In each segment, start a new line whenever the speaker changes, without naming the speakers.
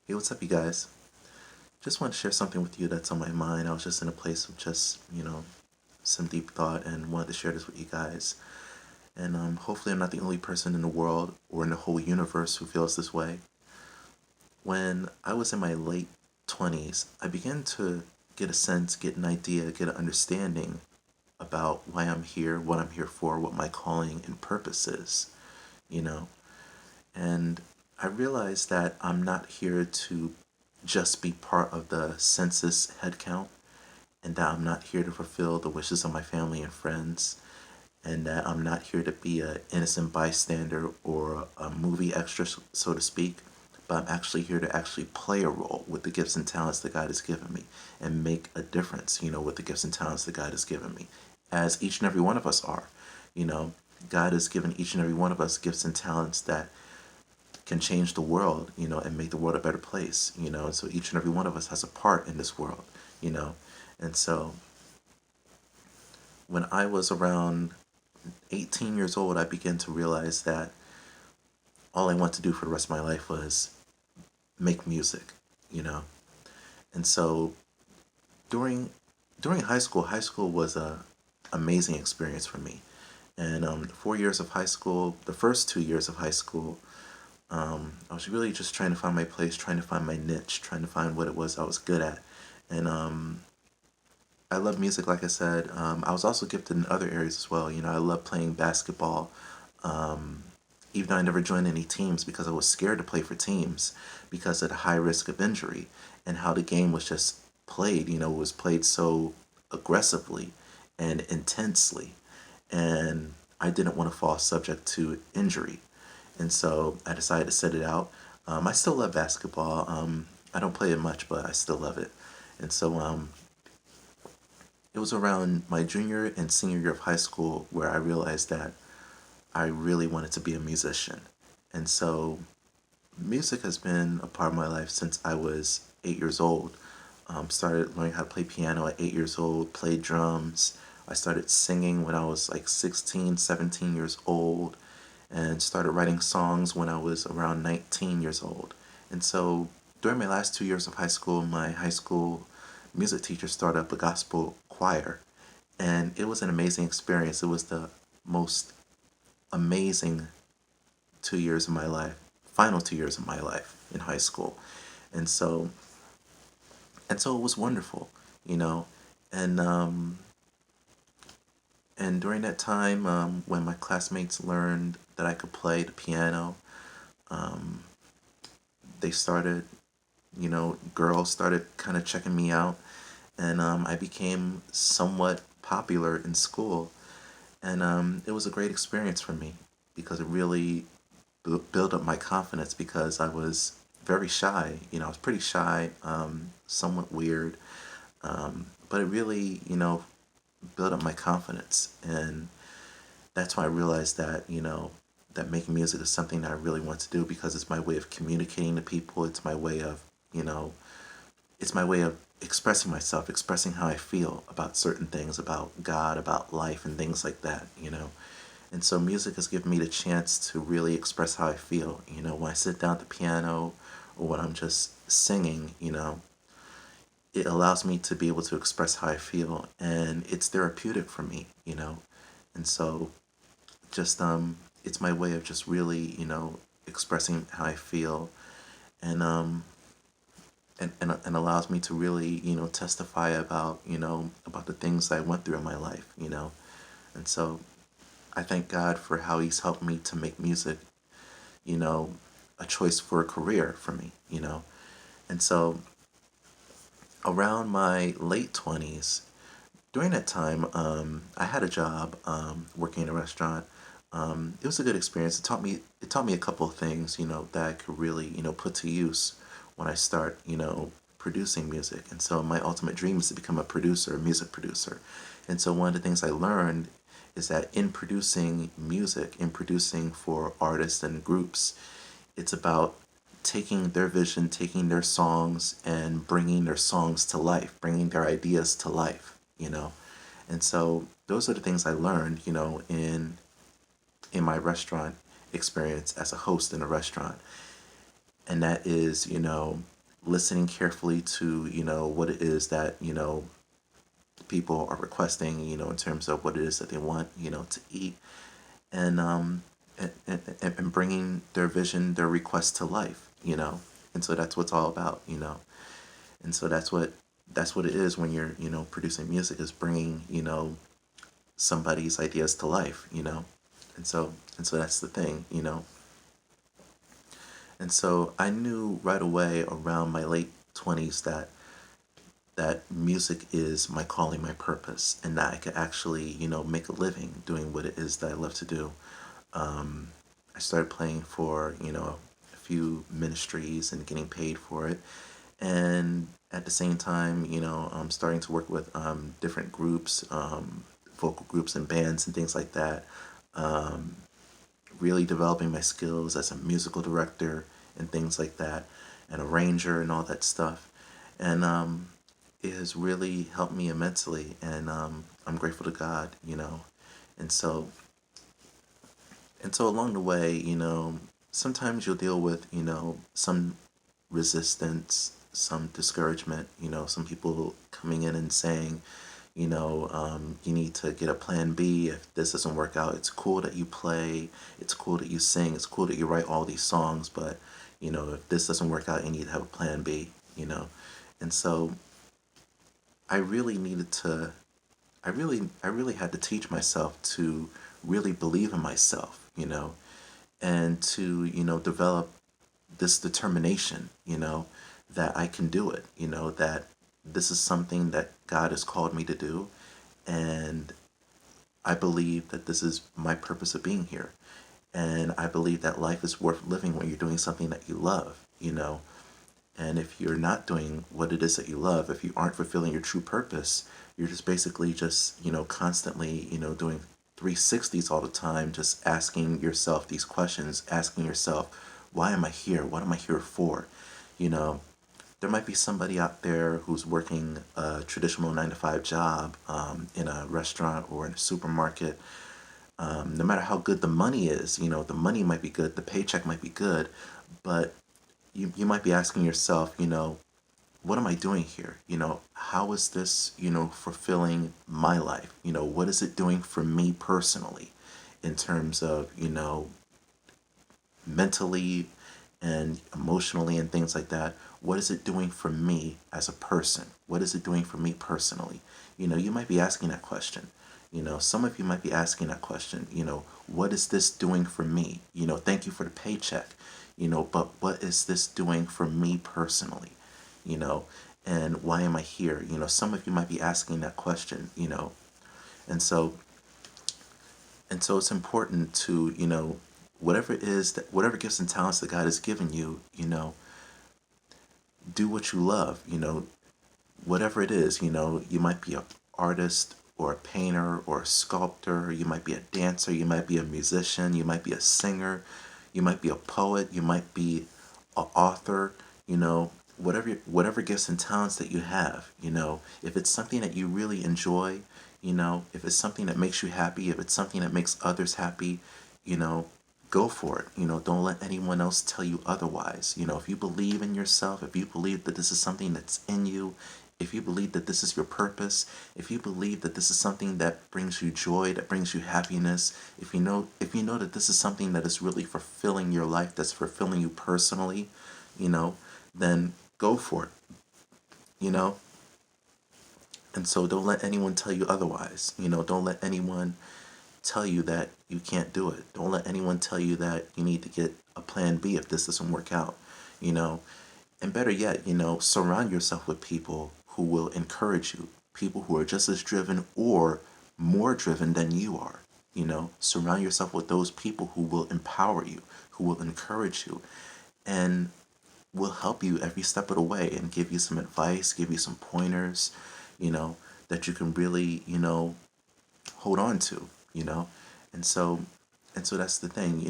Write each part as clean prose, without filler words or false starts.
Hey, what's up, you guys? Just want to share something with you that's on my mind. I was just in a place of just, some deep thought and wanted to share this with you guys. And hopefully, I'm not the only person in the world or in the whole universe who feels this way. When I was in my late 20s, I began to get a sense, get an idea, get an understanding about why I'm here, what I'm here for, what my calling and purpose is, you know. And I realized that I'm not here to just be part of the census headcount, and that I'm not here to fulfill the wishes of my family and friends, and that I'm not here to be an innocent bystander or a movie extra, so to speak, but I'm actually here to actually play a role with the gifts and talents that God has given me and make a difference, with the gifts and talents that God has given me, as each and every one of us are. You know, God has given each and every one of us gifts and talents that can change the world, and make the world a better place, and so each and every one of us has a part in this world, you know. And so when I was around 18 years old, I began to realize that all I wanted to do for the rest of my life was make music, you know. And so during during high school was a amazing experience for me. And 4 years of high school, the first 2 years of high school, I was really just trying to find my place, trying to find my niche, trying to find what it was I was good at. And I love music, like I said. I was also gifted in other areas as well. I love playing basketball. Even though I never joined any teams because I was scared to play for teams because of the high risk of injury and how the game was just played. It was played so aggressively and intensely. And I didn't want to fall subject to injury. And so I decided to sit it out. I still love basketball. I don't play it much, but I still love it. And so it was around my junior and senior year of high school where I realized that I really wanted to be a musician. And so music has been a part of my life since I was 8 years old. Started learning how to play piano at 8 years old, played drums. I started singing when I was like 16, 17 years old, and started writing songs when I was around 19 years old. And so during my last 2 years of high school, my high school music teacher started up a gospel choir. And it was an amazing experience. It was the most amazing 2 years of my life, final 2 years of my life in high school. And so it was wonderful, you know. And during that time, when my classmates learned that I could play the piano, um, they started, girls started kind of checking me out, and I became somewhat popular in school. And it was a great experience for me because it really built up my confidence because I was very shy. I was pretty shy, somewhat weird, but it really, built up my confidence. And that's why I realized that, that making music is something that I really want to do because it's my way of communicating to people. It's my way of, you know, it's my way of expressing myself, expressing how I feel about certain things, about God, about life, and things like that. And so music has given me the chance to really express how I feel. When I sit down at the piano or when I'm just singing, it allows me to be able to express how I feel, and it's therapeutic for me. And so just it's my way of just really, expressing how I feel, and and allows me to really, testify about, about the things I went through in my life. And so I thank God for how He's helped me to make music, you know, a choice for a career for me. And so around my late 20s, during that time, I had a job working in a restaurant. It was a good experience. It taught me a couple of things, that I could really, put to use when I start, producing music. And so my ultimate dream is to become a producer, a music producer. And so one of the things I learned is that in producing music, in producing for artists and groups, it's about taking their vision, taking their songs, and bringing their songs to life, bringing their ideas to life. And so those are the things I learned, in my restaurant experience as a host in a restaurant. And that is, listening carefully to, what it is that, people are requesting, in terms of what it is that they want, to eat, and and bringing their vision, their request to life, and so that's what's all about, and so that's what it is when you're, producing music, is bringing, somebody's ideas to life, and so that's the thing, and so I knew right away around my late 20s that music is my calling, my purpose, and that I could actually, make a living doing what it is that I love to do. I started playing for, a few ministries and getting paid for it. And at the same time, I'm starting to work with different groups, vocal groups and bands and things like that. Really developing my skills as a musical director and things like that, and arranger and all that stuff. And it has really helped me immensely, and I'm grateful to God, And so along the way, sometimes you'll deal with, some resistance, some discouragement, some people coming in and saying, you need to get a plan B if this doesn't work out. It's cool that you play, it's cool that you sing, it's cool that you write all these songs, but, if this doesn't work out, you need to have a plan B, And so I really needed to, I really had to teach myself to really believe in myself, and to, develop this determination, that I can do it, that this is something that God has called me to do. And I believe that this is my purpose of being here. And I believe that life is worth living when you're doing something that you love, And if you're not doing what it is that you love, if you aren't fulfilling your true purpose, you're just basically just, constantly, doing 360s all the time, just asking yourself these questions, asking yourself, why am I here? What am I here for? You know, there might be somebody out there who's working a traditional 9 to 5 job, in a restaurant or in a supermarket. No matter how good the money is, the money might be good, the paycheck might be good, but you might be asking yourself, what am I doing here? How is this, fulfilling my life? What is it doing for me personally in terms of, mentally and emotionally and things like that? What is it doing for me as a person? What is it doing for me personally? You might be asking that question. Some of you might be asking that question, what is this doing for me? Thank you for the paycheck, but what is this doing for me personally? You know, and why am I here? Some of you might be asking that question, and so it's important to, whatever it is that, whatever gifts and talents that God has given you, do what you love, whatever it is, you might be an artist or a painter or a sculptor, you might be a dancer, you might be a musician, you might be a singer, you might be a poet, you might be an author, whatever gifts and talents that you have, if it's something that you really enjoy, if it's something that makes you happy, if it's something that makes others happy, you know, go for it. Don't let anyone else tell you otherwise. If you believe in yourself, if you believe that this is something that's in you, if you believe that this is your purpose, if you believe that this is something that brings you joy, that brings you happiness, if you know that this is something that is really fulfilling your life, that's fulfilling you personally, you know, then go for it, you know? And so don't let anyone tell you otherwise. Don't let anyone tell you that you can't do it. Don't let anyone tell you that you need to get a plan B if this doesn't work out, you know. And better yet, surround yourself with people who will encourage you, people who are just as driven or more driven than you are. Surround yourself with those people who will empower you, who will encourage you, and will help you every step of the way and give you some advice, give you some pointers, you know, that you can really, hold on to, you know. And so that's the thing,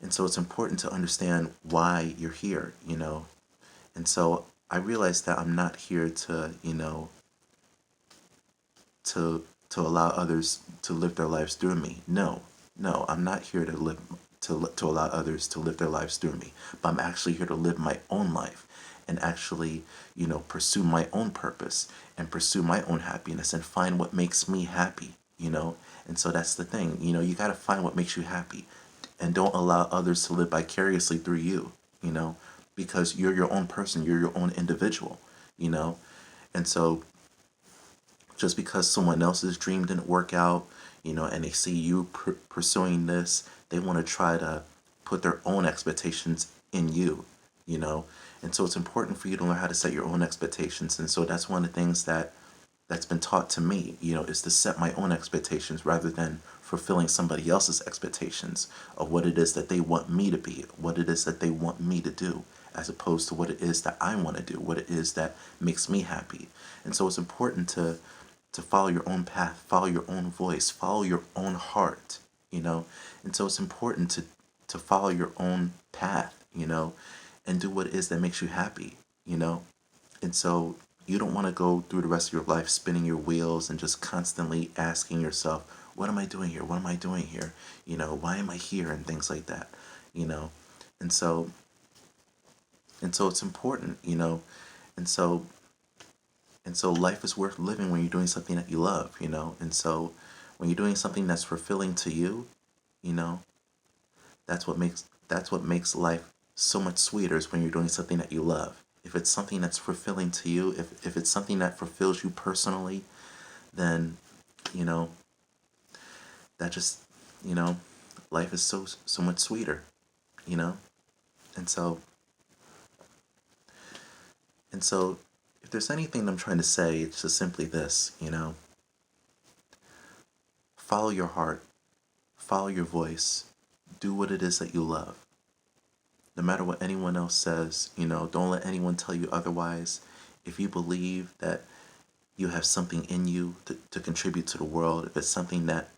And so it's important to understand why you're here, And so I realized that I'm not here to, to allow others to live their lives through me. No, no, I'm not here to allow others to live their lives through me, but I'm actually here to live my own life. and actually, pursue my own purpose and pursue my own happiness and find what makes me happy. And so that's the thing, you got to find what makes you happy and don't allow others to live vicariously through you know, because you're your own person, you're your own individual, you know. And so just because someone else's dream didn't work out, and they see you pursuing this, they want to try to put their own expectations in you. And so it's important for you to learn how to set your own expectations. And so that's one of the things that's been taught to me, is to set my own expectations rather than fulfilling somebody else's expectations of what it is that they want me to be, what it is that they want me to do, as opposed to what it is that I want to do, what it is that makes me happy. And so it's important to follow your own path, follow your own voice, follow your own heart. And so it's important to follow your own path, and do what it is that makes you happy. And so you don't want to go through the rest of your life spinning your wheels and just constantly asking yourself, what am I doing here? What am I doing here? Why am I here? And things like that, you know? And so, it's important. And so, life is worth living when you're doing something that you love. And so when you're doing something that's fulfilling to you know, that's what makes life so much sweeter is when you're doing something that you love. If it's something that's fulfilling to you, if it's something that fulfills you personally, then you know that just you know life is so much sweeter. And so if there's anything I'm trying to say, it's just simply this. Follow your heart, follow your voice, do what it is that you love. No matter what anyone else says, don't let anyone tell you otherwise. If you believe that you have something in you to contribute to the world, if it's something that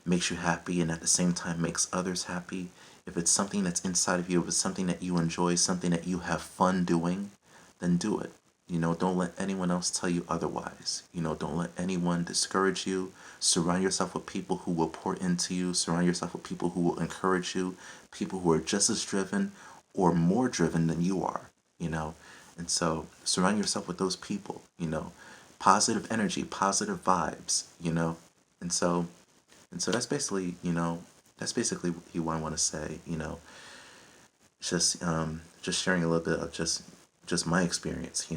makes you happy and at the same time makes others happy, if it's something that's inside of you, if it's something that you enjoy, something that you have fun doing, then do it. Don't let anyone else tell you otherwise. Don't let anyone discourage you. Surround yourself with people who will pour into you. Surround yourself with people who will encourage you. People who are just as driven or more driven than you are. And so surround yourself with those people. Positive energy, positive vibes. And so that's basically what I want to say. Just sharing a little bit of just my experience.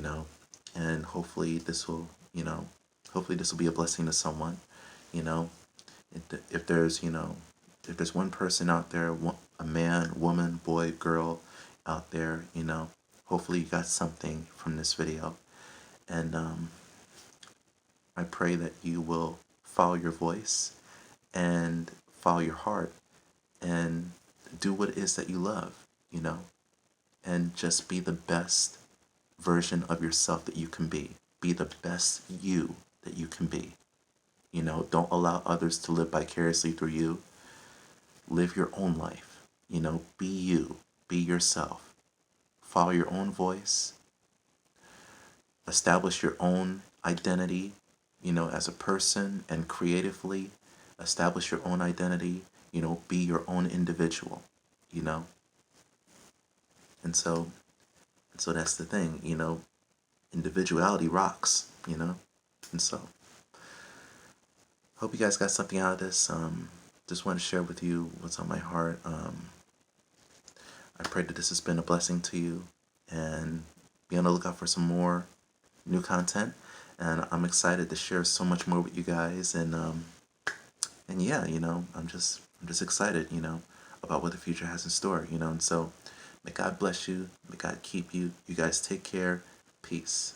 And hopefully this will be a blessing to someone. you know if there's one person out there, a man, woman, boy, girl out there, hopefully you got something from this video. And I pray that you will follow your voice and follow your heart and do what it is that you love, and just be the best version of yourself that you can be. Be the best you that you can be. Don't allow others to live vicariously through you. Live your own life. Be you. Be yourself. Follow your own voice. Establish your own identity, as a person, and creatively establish your own identity. Be your own individual, you know? And so that's the thing. Individuality rocks. And so hope you guys got something out of this. Just want to share with you what's on my heart. I pray that this has been a blessing to you, and be on the lookout for some more new content. And I'm excited to share so much more with you guys. And yeah, I'm just excited, about what the future has in store. And so may God bless you, may God keep you. You guys take care. Peace.